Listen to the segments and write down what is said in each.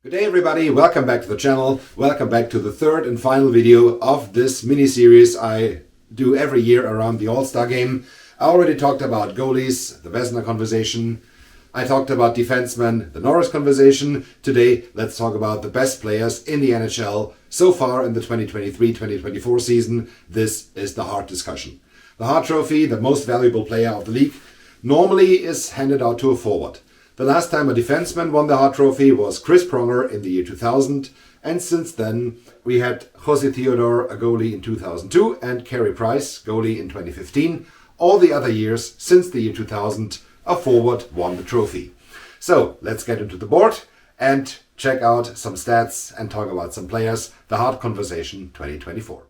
Good day everybody, welcome back to the channel, welcome back to the third and final video of this mini-series I do every year around the All-Star game. I already talked about goalies, the Vezina conversation. I talked about defensemen, the Norris conversation. Today let's talk about the best players in the NHL so far in the 2023-2024 season. This is the Hart discussion. The Hart Trophy, the most valuable player of the league, normally is handed out to a forward. The last time a defenseman won the Hart Trophy was Chris Pronger in the year 2000, and since then we had Jose Theodore, a goalie, in 2002, and Carey Price, goalie, in 2015. All the other years since the year 2000, a forward won the trophy. So let's get into the board and check out some stats and talk about some players. The Hart Conversation 2024.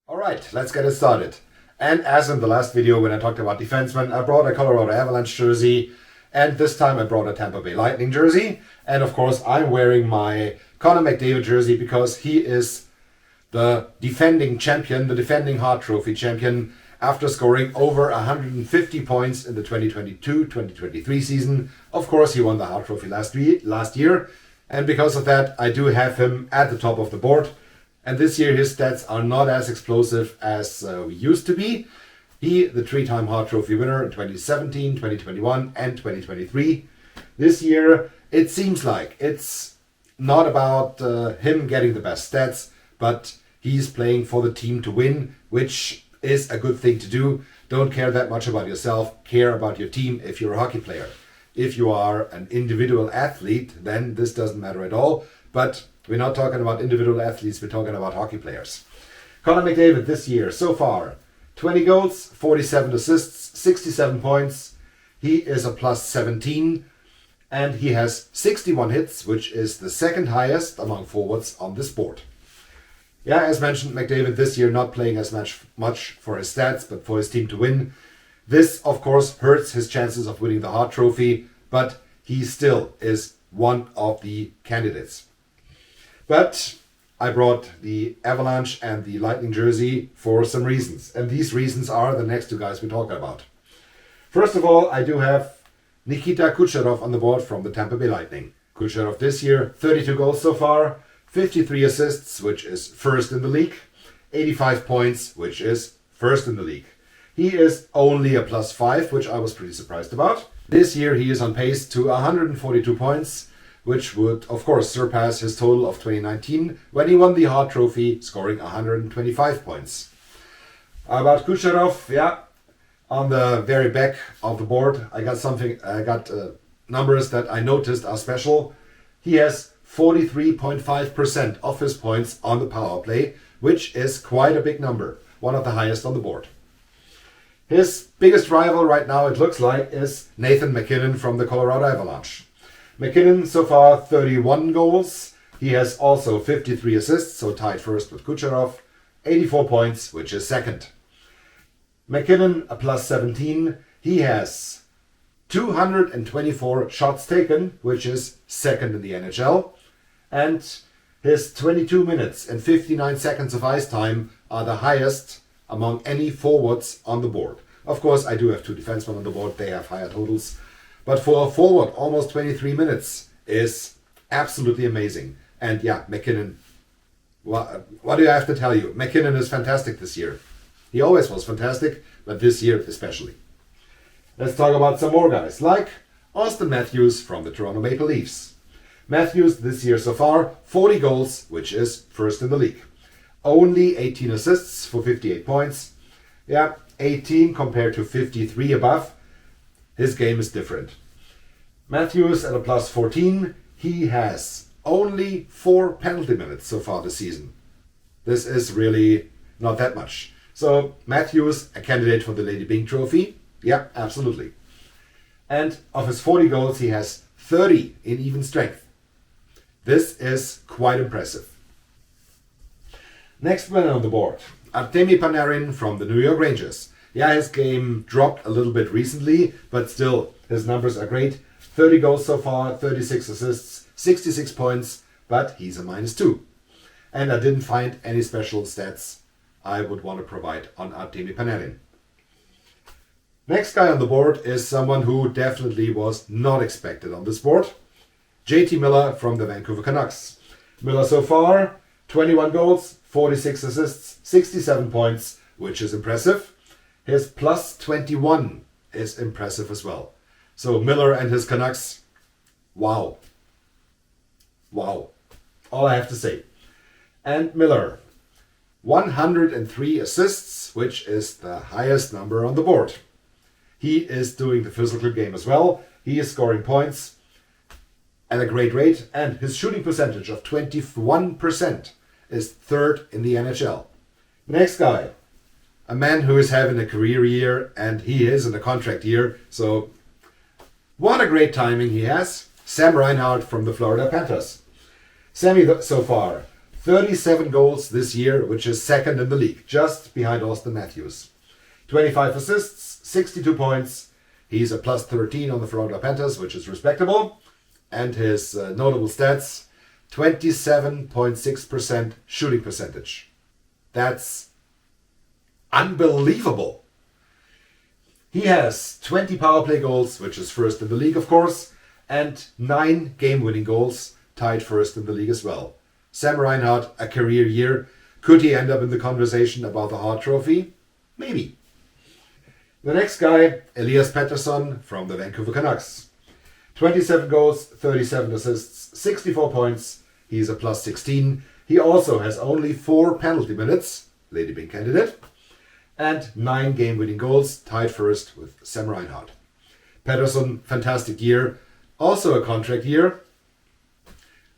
Alright, let's get it started. And as in the last video when I talked about defensemen, I brought a Colorado Avalanche jersey. And this time I brought a Tampa Bay Lightning jersey. And of course I'm wearing my Connor McDavid jersey because he is the defending champion, the defending Hart Trophy champion, after scoring over 150 points in the 2022-2023 season. Of course he won the Hart Trophy last year. And because of that I do have him at the top of the board. And this year his stats are not as explosive as we used to be. He, the three-time Hart Trophy winner in 2017, 2021 and 2023. This year, it seems like it's not about him getting the best stats, but he's playing for the team to win, which is a good thing to do. Don't care that much about yourself, care about your team if you're a hockey player. If you are an individual athlete, then this doesn't matter at all. But we're not talking about individual athletes, we're talking about hockey players. Connor McDavid this year, so far, 20 goals, 47 assists, 67 points. He is a plus 17 and he has 61 hits, which is the second highest among forwards on this board. Yeah, as mentioned, McDavid this year not playing as much for his stats, but for his team to win. This, of course, hurts his chances of winning the Hart Trophy, but he still is one of the candidates. But I brought the Avalanche and the Lightning jersey for some reasons. And these reasons are the next two guys we're talking about. First of all, I do have Nikita Kucherov on the board from the Tampa Bay Lightning. Kucherov this year, 32 goals so far, 53 assists, which is first in the league, 85 points, which is first in the league. He is only a plus 5, which I was pretty surprised about. This year he is on pace to 142 points, which would, of course, surpass his total of 2019 when he won the Hart Trophy, scoring 125 points. About Kucherov, yeah, on the very back of the board, I got numbers that I noticed are special. He has 43.5% of his points on the power play, which is quite a big number, one of the highest on the board. His biggest rival right now, it looks like, is Nathan MacKinnon from the Colorado Avalanche. MacKinnon so far 31 goals. He has also 53 assists, so tied first with Kucherov. 84 points, which is second. MacKinnon a plus 17. He has 224 shots taken, which is second in the NHL. And his 22 minutes and 59 seconds of ice time are the highest among any forwards on the board. Of course, I do have two defensemen on the board. They have higher totals. But for a forward, almost 23 minutes is absolutely amazing. And yeah, MacKinnon, what do I have to tell you? MacKinnon is fantastic this year. He always was fantastic, but this year especially. Let's talk about some more guys, like Austin Matthews from the Toronto Maple Leafs. Matthews this year so far, 40 goals, which is first in the league. Only 18 assists for 58 points. Yeah, 18 compared to 53 above. His game is different. Matthews at a plus 14. He has only 4 penalty minutes so far this season. This is really not that much. So Matthews, a candidate for the Lady Byng Trophy? Yeah, absolutely. And of his 40 goals, he has 30 in even strength. This is quite impressive. Next man on the board, Artemi Panarin from the New York Rangers. Yeah, his game dropped a little bit recently, but still, his numbers are great. 30 goals so far, 36 assists, 66 points, but he's a -2. And I didn't find any special stats I would want to provide on Artemi Panarin. Next guy on the board is someone who definitely was not expected on this board. JT Miller from the Vancouver Canucks. Miller so far, 21 goals, 46 assists, 67 points, which is impressive. His plus 21 is impressive as well. So Miller and his Canucks, wow. Wow. All I have to say. And Miller, 103 assists, which is the highest number on the board. He is doing the physical game as well. He is scoring points at a great rate, and his shooting percentage of 21% is third in the NHL. Next guy, a man who is having a career year, and he is in a contract year, so what a great timing he has. Sam Reinhart from the Florida Panthers. Sammy so far, 37 goals this year, which is second in the league, just behind Austin Matthews. 25 assists, 62 points. He's a plus 13 on the Florida Panthers, which is respectable. And his notable stats, 27.6% shooting percentage. That's unbelievable. He has 20 power play goals, which is first in the league, of course, and 9 game-winning goals, tied first in the league as well. Sam Reinhart, a career year. Could he end up in the conversation about the Hart Trophy? Maybe. The next guy, Elias Pettersson from the Vancouver Canucks. 27 goals, 37 assists, 64 points. He's a plus 16. He also has only 4 penalty minutes, Lady Byng candidate, and 9 game-winning goals, tied first with Sam Reinhart. Pettersson, fantastic year. Also a contract year.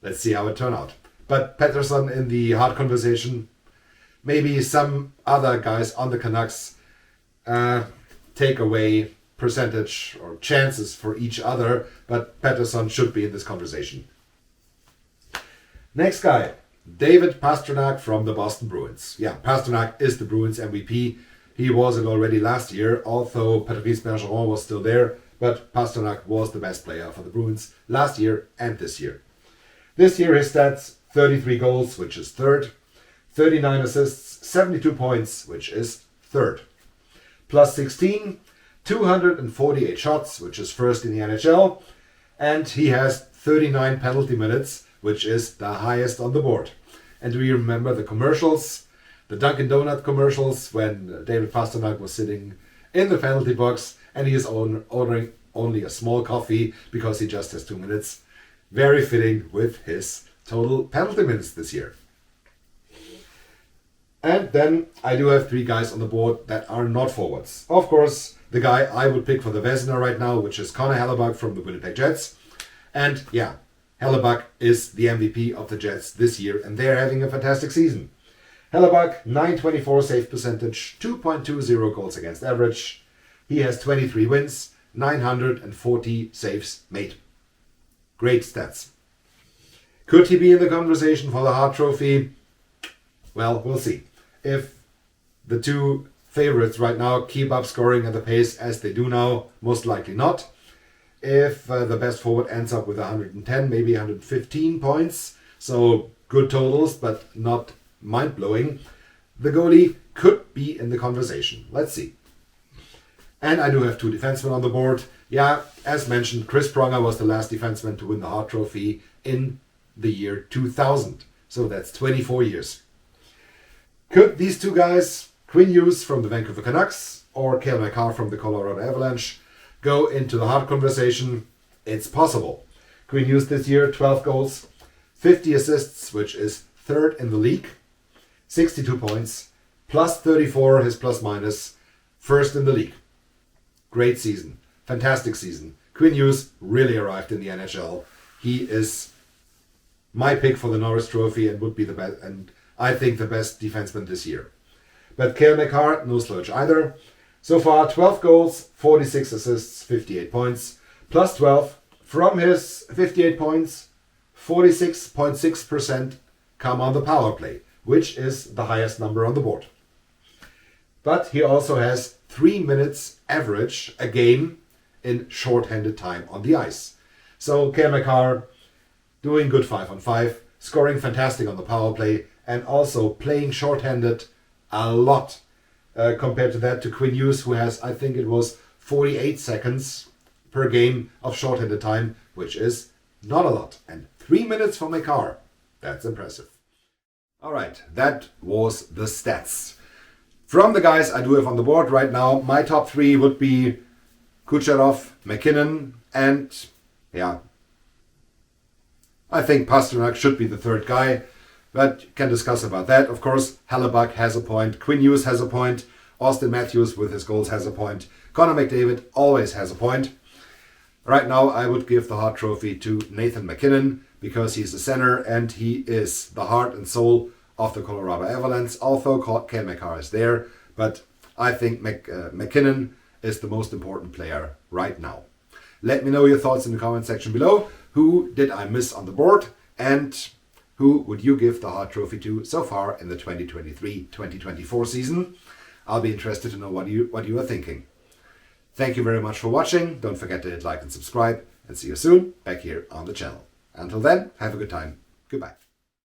Let's see how it turns out. But Pettersson in the Hart conversation. Maybe some other guys on the Canucks take away percentage or chances for each other, but Pettersson should be in this conversation. Next guy, David Pastrnak from the Boston Bruins. Yeah, Pastrnak is the Bruins MVP. He was it already last year, although Patrice Bergeron was still there, but Pastrnak was the best player for the Bruins last year and this year. This year his stats, 33 goals, which is third, 39 assists, 72 points, which is third. Plus 16, 248 shots, which is first in the NHL, and he has 39 penalty minutes, which is the highest on the board. And do you remember the commercials, the Dunkin' Donut commercials, when David Pastrnak was sitting in the penalty box and he is ordering only a small coffee because he just has 2 minutes? Very fitting with his total penalty minutes this year. And then I do have 3 guys on the board that are not forwards. Of course, the guy I would pick for the Vezina right now, which is Connor Hellebuyck from the Winnipeg Jets. And yeah, Hellebuyck is the MVP of the Jets this year, and they're having a fantastic season. Hellebuyck, 924 save percentage, 2.20 goals against average. He has 23 wins, 940 saves made. Great stats. Could he be in the conversation for the Hart Trophy? Well, we'll see. If the 2 favorites right now keep up scoring at the pace as they do now, most likely not. If the best forward ends up with 110, maybe 115 points, so good totals, but not mind-blowing, the goalie could be in the conversation. Let's see. And I do have 2 defensemen on the board. Yeah, as mentioned, Chris Pronger was the last defenseman to win the Hart Trophy in the year 2000. So that's 24 years. Could these 2 guys, Quinn Hughes from the Vancouver Canucks or Cale Makar from the Colorado Avalanche, go into the Hart conversation? It's possible. Quinn Hughes this year, 12 goals, 50 assists, which is third in the league, 62 points, plus 34 his plus minus, first in the league. Great season. Fantastic season. Quinn Hughes really arrived in the NHL. He is my pick for the Norris Trophy and would be the best, and I think the best defenseman this year. But Cale Makar, no slouch either. So far, 12 goals, 46 assists, 58 points, plus 12. From his 58 points, 46.6% come on the power play, which is the highest number on the board. But he also has 3 minutes average a game in short-handed time on the ice. So Cale Makar doing good 5-on-5, scoring fantastic on the power play, and also playing short-handed a lot compared to that to Quinn Hughes, who has, I think it was 48 seconds per game of short-handed time, which is Not a lot. And 3 minutes for Makar. That's impressive. Alright, that was the stats. From the guys I do have on the board right now, my top 3 would be Kucherov, McKinnon, and yeah, I think Pasternak should be the third guy, but can discuss about that. Of course, Hellebuck has a point, Quinn Hughes has a point, Austin Matthews with his goals has a point, Connor McDavid always has a point. Right now I would give the Hart Trophy to Nathan MacKinnon because he's the center and he is the heart and soul of the Colorado Avalanche. Although Ken Makar is there, but I think MacKinnon is the most important player right now. Let me know your thoughts in the comment section below. Who did I miss on the board and who would you give the Hart Trophy to so far in the 2023-2024 season? I'll be interested to know what you are thinking. Thank you very much for watching. Don't forget to hit like and subscribe, and see you soon back here on the channel. Until then, have a good time. Goodbye.